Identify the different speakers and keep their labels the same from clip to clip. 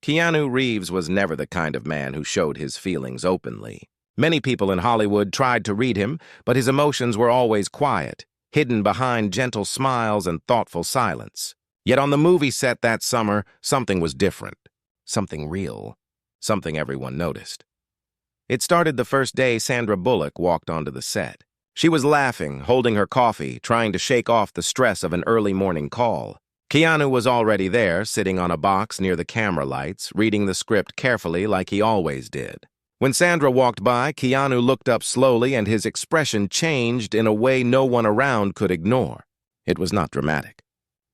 Speaker 1: Keanu Reeves was never the kind of man who showed his feelings openly. Many people in Hollywood tried to read him, but his emotions were always quiet, hidden behind gentle smiles and thoughtful silence. Yet on the movie set that summer, something was different. Something real. Something everyone noticed. It started the first day Sandra Bullock walked onto the set. She was laughing, holding her coffee, trying to shake off the stress of an early morning call. Keanu was already there, sitting on a box near the camera lights, reading the script carefully like he always did. When Sandra walked by, Keanu looked up slowly and his expression changed in a way no one around could ignore. It was not dramatic.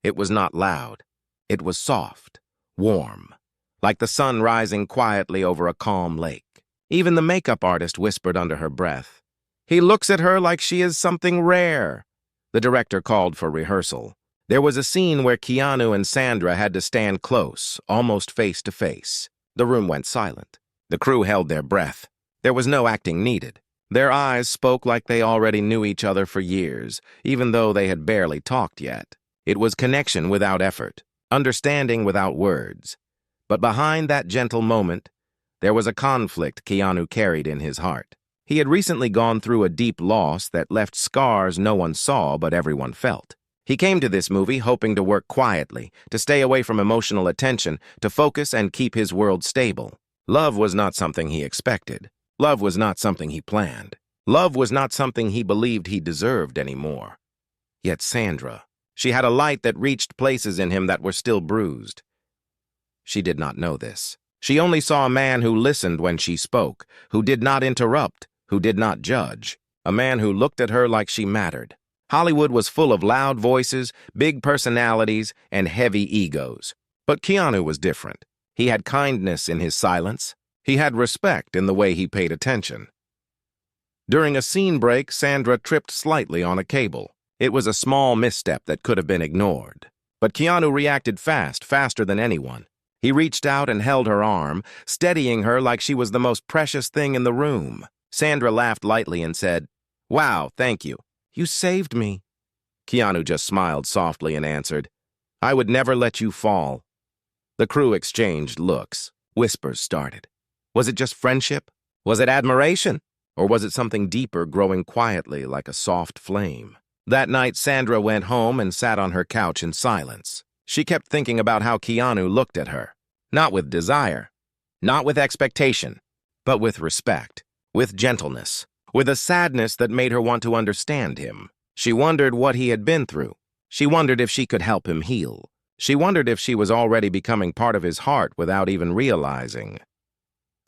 Speaker 1: It was not loud. It was soft, warm, like the sun rising quietly over a calm lake. Even the makeup artist whispered under her breath, "He looks at her like she is something rare." The director called for rehearsal. There was a scene where Keanu and Sandra had to stand close, almost face to face. The room went silent. The crew held their breath. There was no acting needed. Their eyes spoke like they already knew each other for years, even though they had barely talked yet. It was connection without effort, understanding without words. But behind that gentle moment, there was a conflict Keanu carried in his heart. He had recently gone through a deep loss that left scars no one saw but everyone felt. He came to this movie hoping to work quietly, to stay away from emotional attention, to focus and keep his world stable. Love was not something he expected. Love was not something he planned. Love was not something he believed he deserved anymore. Yet Sandra, she had a light that reached places in him that were still bruised. She did not know this. She only saw a man who listened when she spoke, who did not interrupt, who did not judge, a man who looked at her like she mattered. Hollywood was full of loud voices, big personalities, and heavy egos. But Keanu was different. He had kindness in his silence. He had respect in the way he paid attention. During a scene break, Sandra tripped slightly on a cable. It was a small misstep that could have been ignored. But Keanu reacted fast, faster than anyone. He reached out and held her arm, steadying her like she was the most precious thing in the room. Sandra laughed lightly and said, "Wow, thank you. You saved me." Keanu just smiled softly and answered, "I would never let you fall." The crew exchanged looks. Whispers started. Was it just friendship? Was it admiration? Or was it something deeper growing quietly like a soft flame? That night, Sandra went home and sat on her couch in silence. She kept thinking about how Keanu looked at her. Not with desire, not with expectation, but with respect, with gentleness, with a sadness that made her want to understand him. She wondered what he had been through. She wondered if she could help him heal. She wondered if she was already becoming part of his heart without even realizing.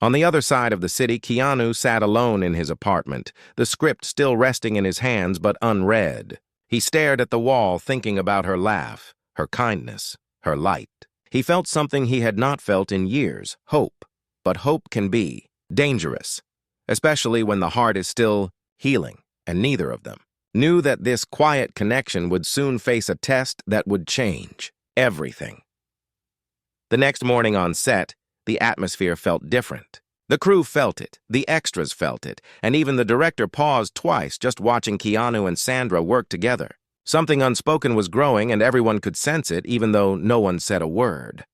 Speaker 1: On the other side of the city, Keanu sat alone in his apartment, the script still resting in his hands but unread. He stared at the wall, thinking about her laugh, her kindness, her light. He felt something he had not felt in years, hope. But hope can be dangerous, especially when the heart is still healing, and neither of them knew that this quiet connection would soon face a test that would change everything. The next morning on set, the atmosphere felt different. The crew felt it, the extras felt it, and even the director paused twice just watching Keanu and Sandra work together. Something unspoken was growing and everyone could sense it even though no one said a word.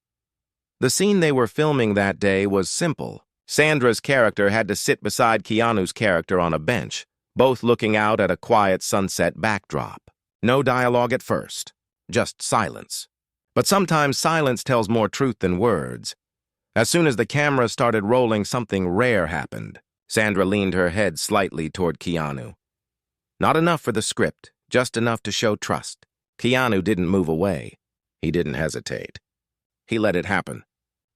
Speaker 1: The scene they were filming that day was simple. Sandra's character had to sit beside Keanu's character on a bench, both looking out at a quiet sunset backdrop. No dialogue at first, just silence. But sometimes silence tells more truth than words. As soon as the camera started rolling, something rare happened. Sandra leaned her head slightly toward Keanu. Not enough for the script, just enough to show trust. Keanu didn't move away. He didn't hesitate. He let it happen.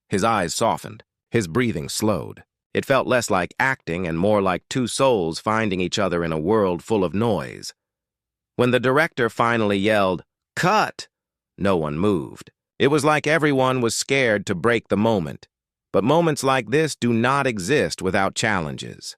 Speaker 1: His eyes softened. His breathing slowed. It felt less like acting and more like two souls finding each other in a world full of noise. When the director finally yelled, "Cut!" no one moved. It was like everyone was scared to break the moment. But moments like this do not exist without challenges.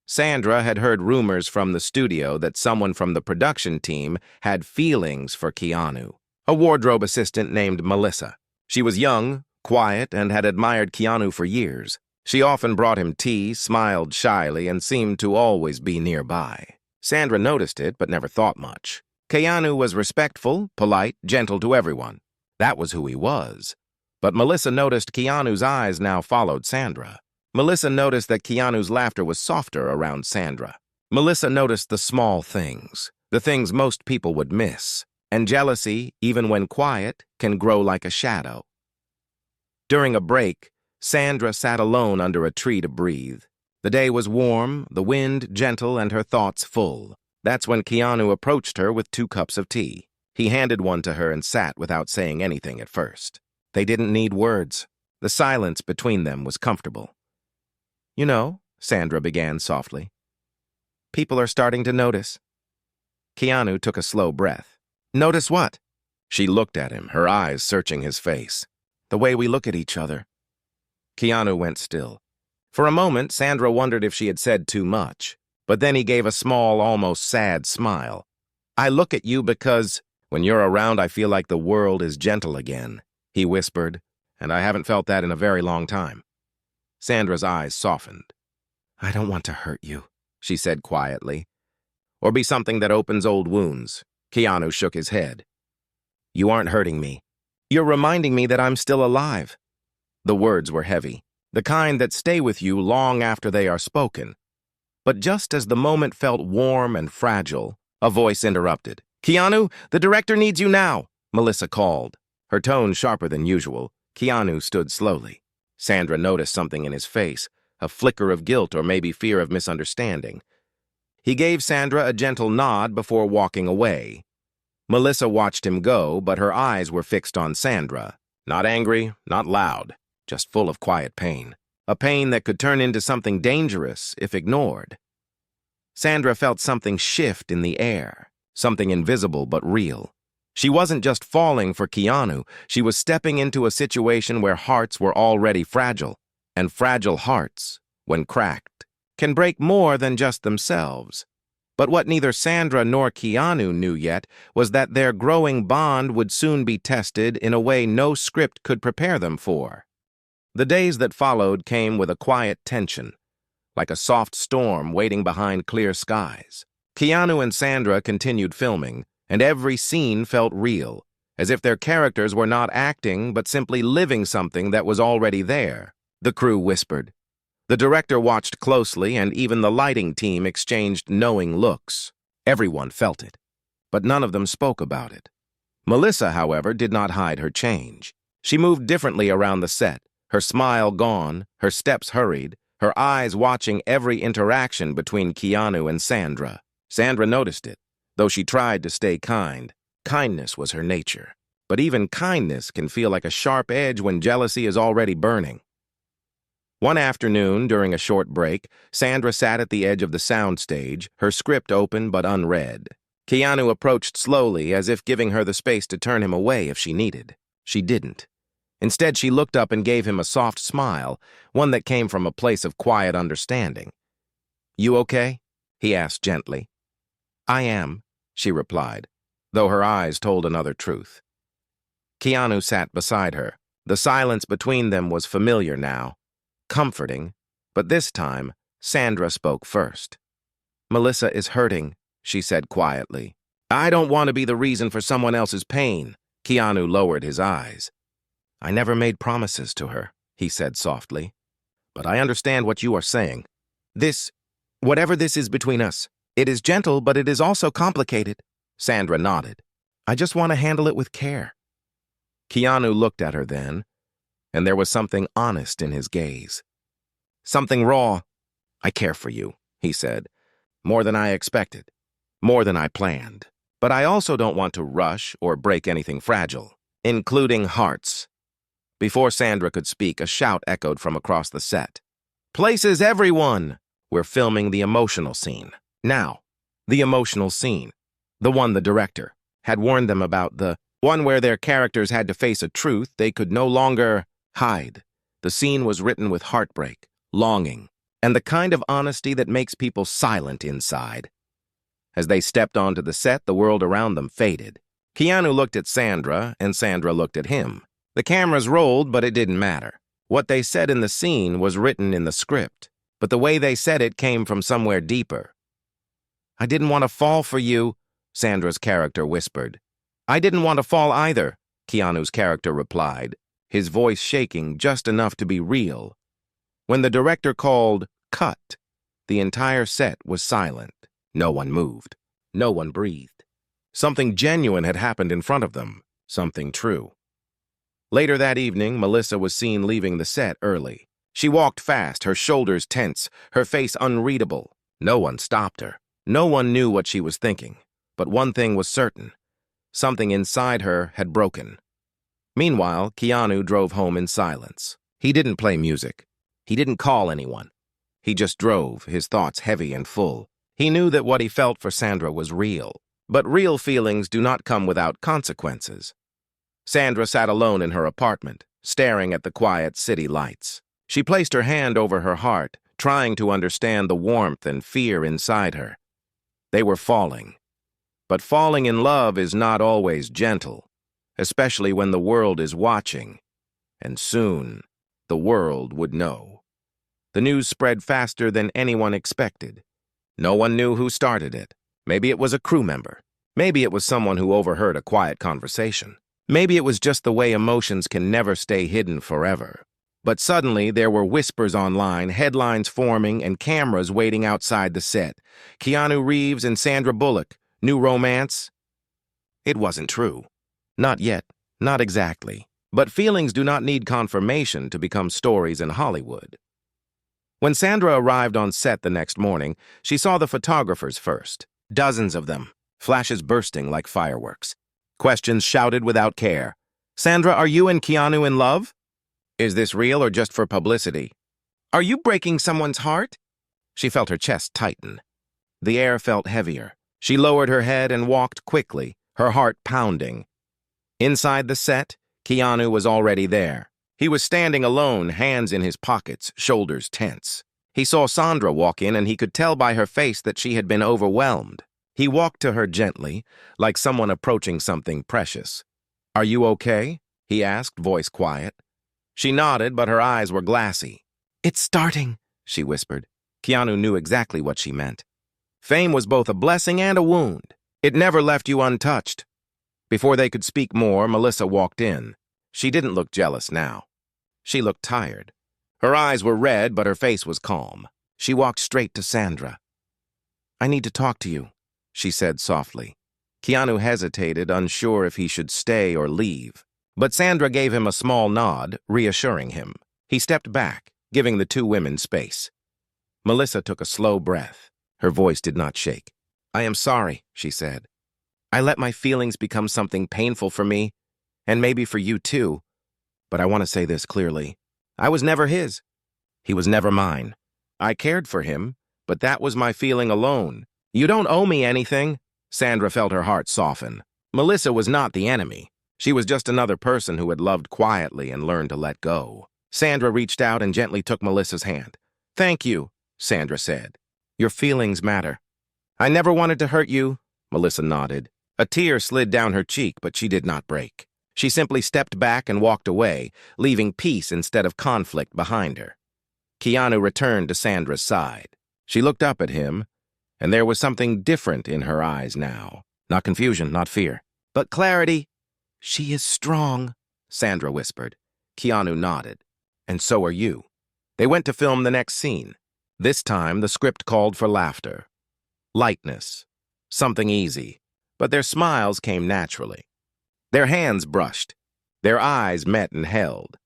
Speaker 1: Sandra had heard rumors from the studio that someone from the production team had feelings for Keanu, a wardrobe assistant named Melissa. She was young, quiet, and had admired Keanu for years. She often brought him tea, smiled shyly, and seemed to always be nearby. Sandra noticed it, but never thought much. Keanu was respectful, polite, gentle to everyone. That was who he was. But Melissa noticed Keanu's eyes now followed Sandra. Melissa noticed that Keanu's laughter was softer around Sandra. Melissa noticed the small things, the things most people would miss. And jealousy, even when quiet, can grow like a shadow. During a break, Sandra sat alone under a tree to breathe. The day was warm, the wind gentle, and her thoughts full. That's when Keanu approached her with 2 cups of tea. He handed one to her and sat without saying anything at first. They didn't need words. The silence between them was comfortable. "You know," Sandra began softly, "people are starting to notice." Keanu took a slow breath. "Notice what?" She looked at him, her eyes searching his face. "The way we look at each other." Keanu went still. For a moment, Sandra wondered if she had said too much, but then he gave a small, almost sad smile. "I look at you because, when you're around, I feel like the world is gentle again," he whispered, "and I haven't felt that in a very long time." Sandra's eyes softened. "I don't want to hurt you," she said quietly, "or be something that opens old wounds." Keanu shook his head. "You aren't hurting me. You're reminding me that I'm still alive." The words were heavy, the kind that stay with you long after they are spoken. But just as the moment felt warm and fragile, a voice interrupted. "Keanu, the director needs you now," Melissa called. Her tone sharper than usual. Keanu stood slowly. Sandra noticed something in his face, a flicker of guilt or maybe fear of misunderstanding. He gave Sandra a gentle nod before walking away. Melissa watched him go, but her eyes were fixed on Sandra. Not angry, not loud, just full of quiet pain. A pain that could turn into something dangerous if ignored. Sandra felt something shift in the air, something invisible but real. She wasn't just falling for Keanu, she was stepping into a situation where hearts were already fragile, and fragile hearts, when cracked, can break more than just themselves. But what neither Sandra nor Keanu knew yet was that their growing bond would soon be tested in a way no script could prepare them for. The days that followed came with a quiet tension, like a soft storm waiting behind clear skies. Keanu and Sandra continued filming, and every scene felt real, as if their characters were not acting but simply living something that was already there. The crew whispered. The director watched closely, and even the lighting team exchanged knowing looks. Everyone felt it, but none of them spoke about it. Melissa, however, did not hide her change. She moved differently around the set, her smile gone, her steps hurried, her eyes watching every interaction between Keanu and Sandra. Sandra noticed it, though she tried to stay kind. Kindness was her nature. But even kindness can feel like a sharp edge when jealousy is already burning. One afternoon, during a short break, Sandra sat at the edge of the soundstage, her script open but unread. Keanu approached slowly, as if giving her the space to turn him away if she needed. She didn't. Instead, she looked up and gave him a soft smile, one that came from a place of quiet understanding. "You okay?" he asked gently. "I am," she replied, though her eyes told another truth. Keanu sat beside her. The silence between them was familiar now. Comforting, but this time, Sandra spoke first. "Melissa is hurting," she said quietly. "I don't want to be the reason for someone else's pain." Keanu lowered his eyes. "I never made promises to her," he said softly. "But I understand what you are saying. Whatever this is between us, it is gentle, but it is also complicated." Sandra nodded. "I just want to handle it with care." Keanu looked at her then, and there was something honest in his gaze. Something raw. "I care for you," he said. "More than I expected. More than I planned. But I also don't want to rush or break anything fragile, including hearts." Before Sandra could speak, a shout echoed from across the set. "Places, everyone! We're filming the emotional scene. Now, the emotional scene. The one the director had warned them about, the one where their characters had to face a truth they could no longer hide. The scene was written with heartbreak, longing, and the kind of honesty that makes people silent inside. As they stepped onto the set, the world around them faded. Keanu looked at Sandra, and Sandra looked at him. The cameras rolled, but it didn't matter. What they said in the scene was written in the script, but the way they said it came from somewhere deeper. "I didn't want to fall for you," Sandra's character whispered. "I didn't want to fall either," Keanu's character replied. his voice shaking just enough to be real. When the director called "cut," the entire set was silent. No one moved. No one breathed. Something genuine had happened in front of them. Something true. Later that evening, Melissa was seen leaving the set early. She walked fast, her shoulders tense, her face unreadable. No one stopped her. No one knew what she was thinking. But one thing was certain. Something inside her had broken. Meanwhile, Keanu drove home in silence. He didn't play music. He didn't call anyone. He just drove, his thoughts heavy and full. He knew that what he felt for Sandra was real. But real feelings do not come without consequences. Sandra sat alone in her apartment, staring at the quiet city lights. She placed her hand over her heart, trying to understand the warmth and fear inside her. They were falling. But falling in love is not always gentle, especially when the world is watching. And soon, the world would know. The news spread faster than anyone expected. No one knew who started it. Maybe it was a crew member. Maybe it was someone who overheard a quiet conversation. Maybe it was just the way emotions can never stay hidden forever. But suddenly, there were whispers online, headlines forming, and cameras waiting outside the set. Keanu Reeves and Sandra Bullock. New romance? It wasn't true. Not yet. Not exactly. But feelings do not need confirmation to become stories in Hollywood. When Sandra arrived on set the next morning, she saw the photographers first. Dozens of them. Flashes bursting like fireworks. Questions shouted without care. "Sandra, are you and Keanu in love? Is this real or just for publicity? Are you breaking someone's heart?" She felt her chest tighten. The air felt heavier. She lowered her head and walked quickly, her heart pounding. Inside the set, Keanu was already there. He was standing alone, hands in his pockets, shoulders tense. He saw Sandra walk in, and he could tell by her face that she had been overwhelmed. He walked to her gently, like someone approaching something precious. "Are you okay?" he asked, voice quiet. She nodded, but her eyes were glassy. "It's starting," she whispered. Keanu knew exactly what she meant. Fame was both a blessing and a wound. It never left you untouched. Before they could speak more, Melissa walked in. She didn't look jealous now. She looked tired. Her eyes were red, but her face was calm. She walked straight to Sandra. "I need to talk to you," she said softly. Keanu hesitated, unsure if he should stay or leave. But Sandra gave him a small nod, reassuring him. He stepped back, giving the two women space. Melissa took a slow breath. Her voice did not shake. "I am sorry," she said. "I let my feelings become something painful for me, and maybe for you too. But I want to say this clearly. I was never his. He was never mine. I cared for him, but that was my feeling alone. You don't owe me anything." Sandra felt her heart soften. Melissa was not the enemy. She was just another person who had loved quietly and learned to let go. Sandra reached out and gently took Melissa's hand. "Thank you," Sandra said. "Your feelings matter." "I never wanted to hurt you," Melissa nodded. A tear slid down her cheek, but she did not break. She simply stepped back and walked away, leaving peace instead of conflict behind her. Keanu returned to Sandra's side. She looked up at him, and there was something different in her eyes now. Not confusion, not fear, but clarity. "She is strong," Sandra whispered. Keanu nodded. "And so are you." They went to film the next scene. This time, the script called for laughter. Lightness. Something easy. But their smiles came naturally. Their hands brushed. Their eyes met and held.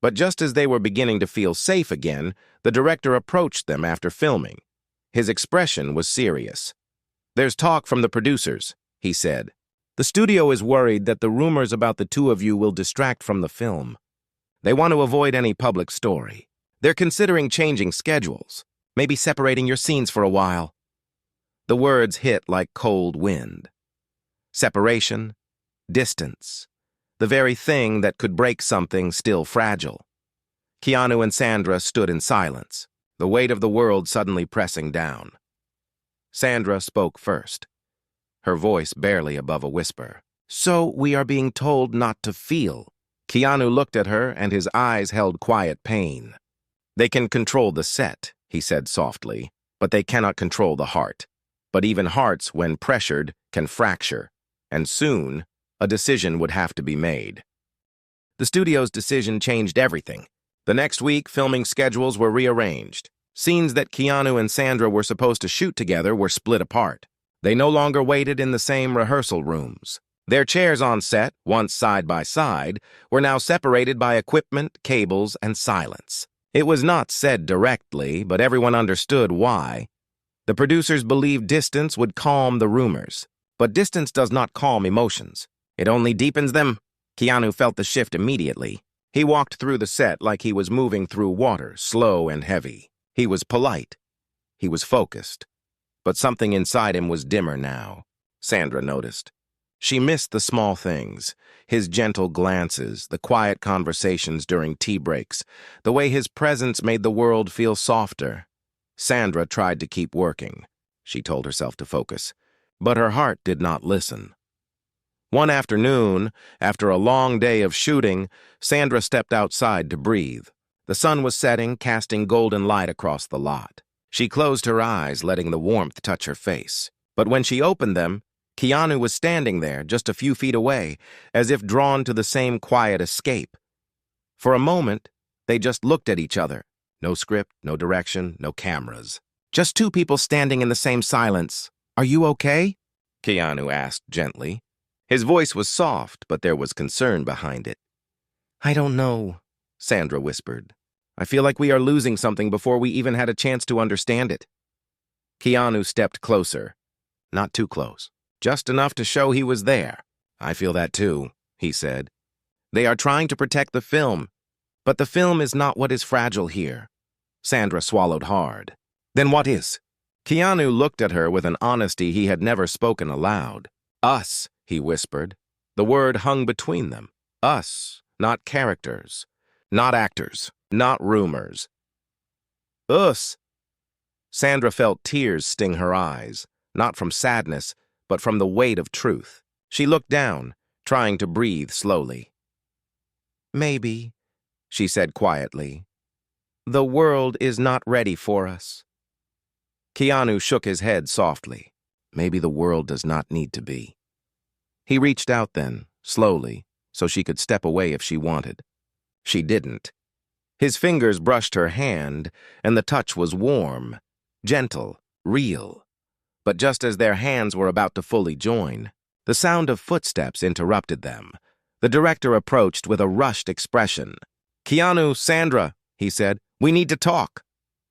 Speaker 1: But just as they were beginning to feel safe again, the director approached them after filming. His expression was serious. "There's talk from the producers," he said. "The studio is worried that the rumors about the two of you will distract from the film. They want to avoid any public story. They're considering changing schedules, maybe separating your scenes for a while." The words hit like cold wind. Separation, distance, the very thing that could break something still fragile. Keanu and Sandra stood in silence, the weight of the world suddenly pressing down. Sandra spoke first, her voice barely above a whisper. "So we are being told not to feel." Keanu looked at her, and his eyes held quiet pain. "They can control the set," he said softly, "but they cannot control the heart. But even hearts, when pressured, can fracture, and soon a decision would have to be made." The studio's decision changed everything. The next week, filming schedules were rearranged. Scenes that Keanu and Sandra were supposed to shoot together were split apart. They no longer waited in the same rehearsal rooms. Their chairs on set, once side by side, were now separated by equipment, cables, and silence. It was not said directly, but everyone understood why. The producers believed distance would calm the rumors. But distance does not calm emotions. It only deepens them. Keanu felt the shift immediately. He walked through the set like he was moving through water, slow and heavy. He was polite. He was focused. But something inside him was dimmer now, Sandra noticed. She missed the small things, his gentle glances, the quiet conversations during tea breaks, the way his presence made the world feel softer. Sandra tried to keep working. She told herself to focus. But her heart did not listen. One afternoon, after a long day of shooting, Sandra stepped outside to breathe. The sun was setting, casting golden light across the lot. She closed her eyes, letting the warmth touch her face. But when she opened them, Keanu was standing there, just a few feet away, as if drawn to the same quiet escape. For a moment, they just looked at each other. No script, no direction, no cameras. Just two people standing in the same silence. "Are you okay?" Keanu asked gently. His voice was soft, but there was concern behind it. "I don't know," Sandra whispered. "I feel like we are losing something before we even had a chance to understand it." Keanu stepped closer. Not too close. Just enough to show he was there. "I feel that too," he said. "They are trying to protect the film, but the film is not what is fragile here." Sandra swallowed hard. "Then what is?" Keanu looked at her with an honesty he had never spoken aloud. "Us," he whispered. The word hung between them. Us, not characters, not actors, not rumors. Us. Sandra felt tears sting her eyes, not from sadness, but from the weight of truth. She looked down, trying to breathe slowly. "Maybe," she said quietly, "the world is not ready for us." Keanu shook his head softly. Maybe the world does not need to be. He reached out then, slowly, so she could step away if she wanted. She didn't. His fingers brushed her hand, and the touch was warm, gentle, real. But just as their hands were about to fully join, the sound of footsteps interrupted them. The director approached with a rushed expression. "Keanu, Sandra," he said, "we need to talk."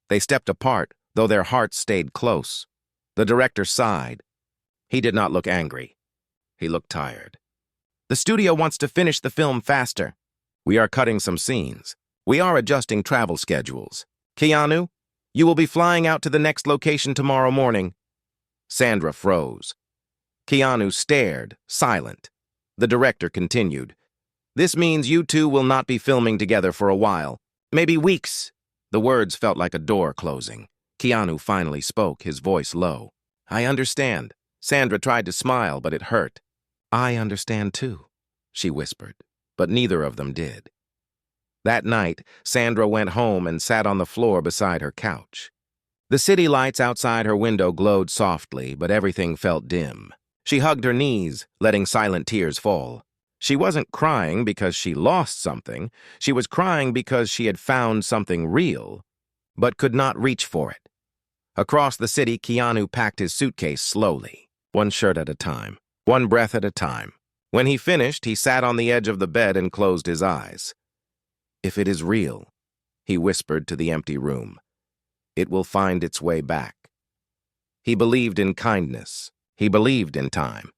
Speaker 1: They stepped apart, though their hearts stayed close. The director sighed. He did not look angry. He looked tired. "The studio wants to finish the film faster. We are cutting some scenes. We are adjusting travel schedules. Keanu, you will be flying out to the next location tomorrow morning." Sandra froze. Keanu stared, silent. The director continued. "This means you two will not be filming together for a while. Maybe weeks." The words felt like a door closing. Keanu finally spoke, his voice low. "I understand." Sandra tried to smile, but it hurt. "I understand too," she whispered, but neither of them did. That night, Sandra went home and sat on the floor beside her couch. The city lights outside her window glowed softly, but everything felt dim. She hugged her knees, letting silent tears fall. She wasn't crying because she lost something. She was crying because she had found something real, but could not reach for it. Across the city, Keanu packed his suitcase slowly, one shirt at a time, one breath at a time. When he finished, he sat on the edge of the bed and closed his eyes. "If it is real," he whispered to the empty room, "it will find its way back." He believed in kindness. He believed in time.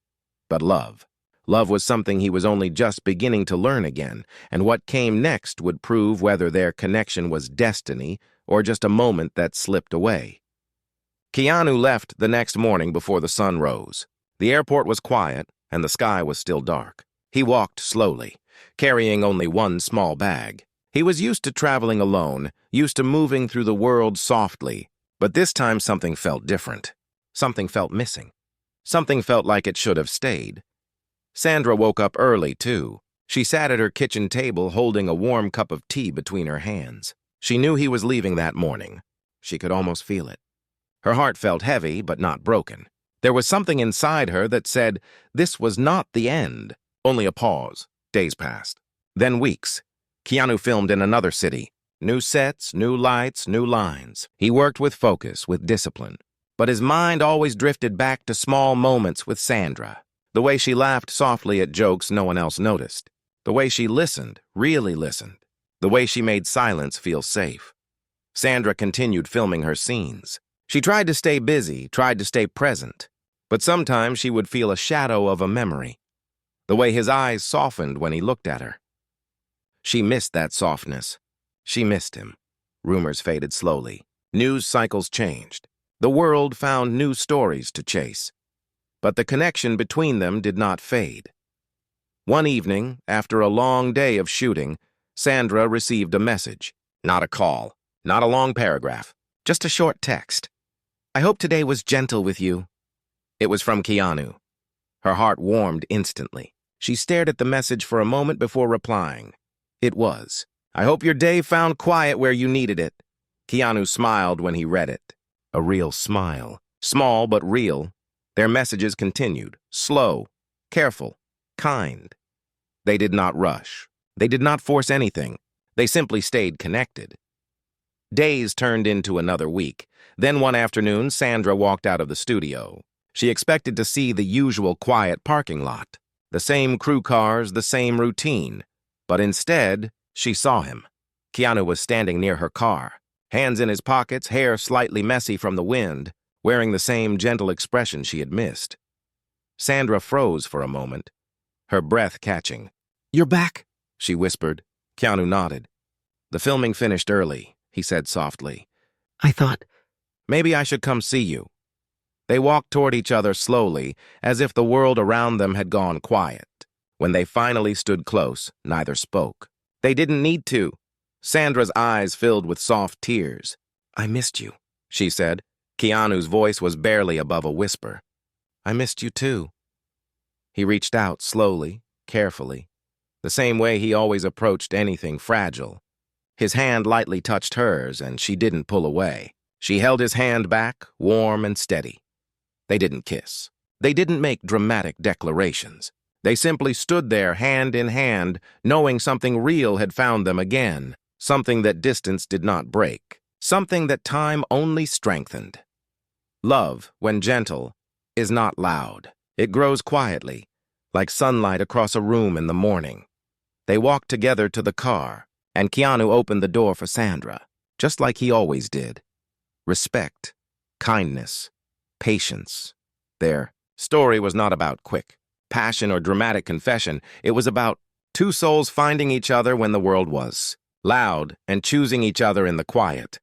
Speaker 1: But love. Love was something he was only just beginning to learn again, and what came next would prove whether their connection was destiny or just a moment that slipped away. Keanu left the next morning before the sun rose. The airport was quiet, and the sky was still dark. He walked slowly, carrying only one small bag. He was used to traveling alone, used to moving through the world softly, but this time something felt different. Something felt missing. Something felt like it should have stayed. Sandra woke up early, too. She sat at her kitchen table holding a warm cup of tea between her hands. She knew he was leaving that morning. She could almost feel it. Her heart felt heavy, but not broken. There was something inside her that said this was not the end, only a pause. Days passed. Then weeks. Keanu filmed in another city. New sets, new lights, new lines. He worked with focus, with discipline. But his mind always drifted back to small moments with Sandra. The way she laughed softly at jokes no one else noticed. The way she listened, really listened. The way she made silence feel safe. Sandra continued filming her scenes. She tried to stay busy, tried to stay present. But sometimes she would feel a shadow of a memory. The way his eyes softened when he looked at her. She missed that softness. She missed him. Rumors faded slowly. News cycles changed. The world found new stories to chase. But the connection between them did not fade. One evening, after a long day of shooting, Sandra received a message. Not a call, not a long paragraph, just a short text. "I hope today was gentle with you." It was from Keanu. Her heart warmed instantly. She stared at the message for a moment before replying. It was. "I hope your day found quiet where you needed it." Keanu smiled when he read it. A real smile. Small but real. Their messages continued. Slow, careful, kind. They did not rush. They did not force anything. They simply stayed connected. Days turned into another week. Then one afternoon, Sandra walked out of the studio. She expected to see the usual quiet parking lot. The same crew cars, the same routine. But instead, she saw him. Keanu was standing near her car, hands in his pockets, hair slightly messy from the wind, wearing the same gentle expression she had missed. Sandra froze for a moment, her breath catching. "You're back," she whispered. Keanu nodded. "The filming finished early," he said softly.
Speaker 2: "I thought..."
Speaker 1: "Maybe I should come see you." They walked toward each other slowly, as if the world around them had gone quiet. When they finally stood close, neither spoke. They didn't need to. Sandra's eyes filled with soft tears. "I missed you," she said. Keanu's voice was barely above a whisper. "I missed you too." He reached out slowly, carefully, the same way he always approached anything fragile. His hand lightly touched hers, and she didn't pull away. She held his hand back, warm and steady. They didn't kiss. They didn't make dramatic declarations. They simply stood there hand in hand, knowing something real had found them again, something that distance did not break, something that time only strengthened. Love, when gentle, is not loud. It grows quietly, like sunlight across a room in the morning. They walked together to the car, and Keanu opened the door for Sandra, just like he always did. Respect, kindness, patience. Their story was not about quick passion or dramatic confession. It was about two souls finding each other when the world was loud and choosing each other in the quiet.